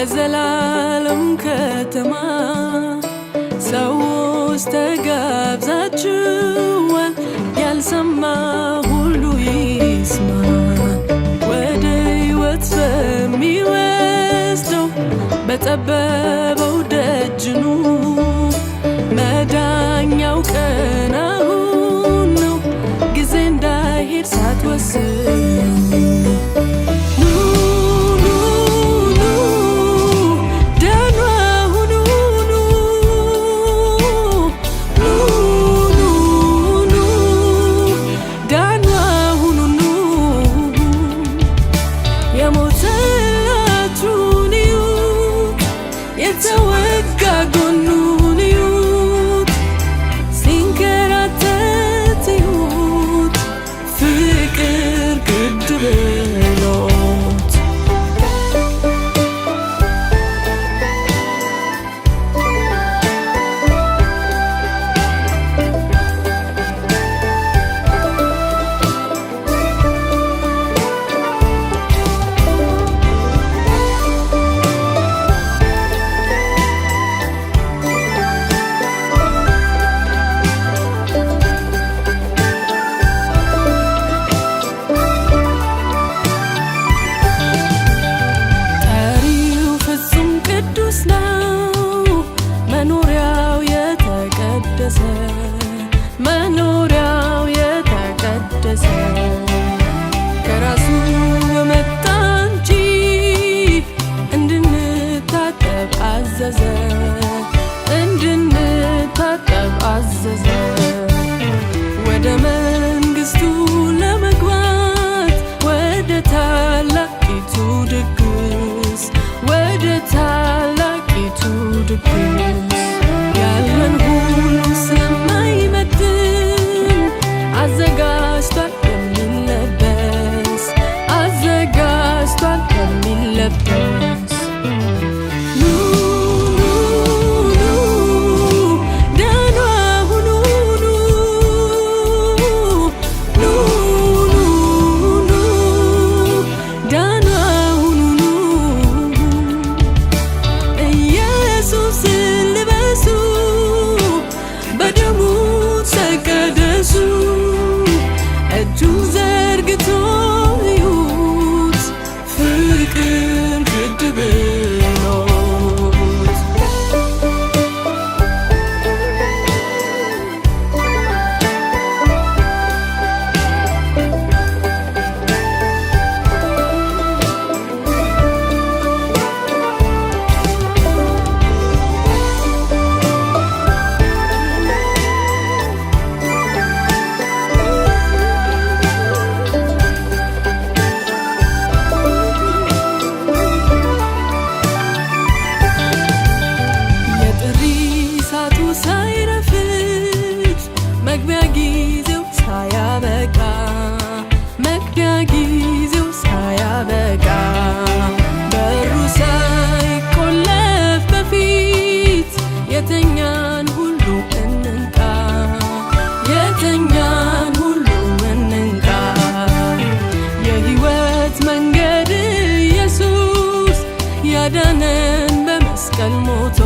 ለዘላለም ከተማ ሰዎች ተጋብዛችኋል። ያልሰማ ሁሉ ይስማ። ወደ ሕይወት በሚወስደው በጠበበው ደጅ ኑ። መዳኛው ቀን አሁን ነው፣ ጊዜ እንዳይሄድ ሳትወስኑ። የሞተላችሁን እዩት፣ የተወጋ ጎኑን እዩት፣ ሲንከራተት እዩት፣ ፍቅር ግድ ብሎት። መኖሪያው የተቀደሰ ከራሱ በመጣ እንጂ እንድንታጠብ አዘዘ፣ እንድንታጠብ አዘዘ። ወደ መንግሥቱ ለመግባት ወደ ታላቂቱ ድግስ፣ ወደ ታላቂቱ ድግስ ያለን ሁሉ ስለማይመጥን አዘጋጅቷል የሚለበስ፣ አዘጋጅቷል የሚለበስ። ኑ ኑ ኑ ዳኑ አሁኑ ኑ ኑ ኑ ኑ ዳኑ አሁኑ ኑ ኢየሱስን ልበሱ፣ በደሙ ተቀደሱ። እጁን ዘርግቶ እዩት፣ ፍቅር ግድ ብሎት። መግቢያ ጊዜው ሳያበቃ፣ መግቢያ ጊዜው ሳያበቃ፣ በሩ ሳይቆለፍ በፊት የተኛን ሁሉ እንንቃ፣ የተኛን ሁሉ እንንቃ። የሕይወት መንገድ ኢየሱስ ያዳነን በመስቀል ሞቶ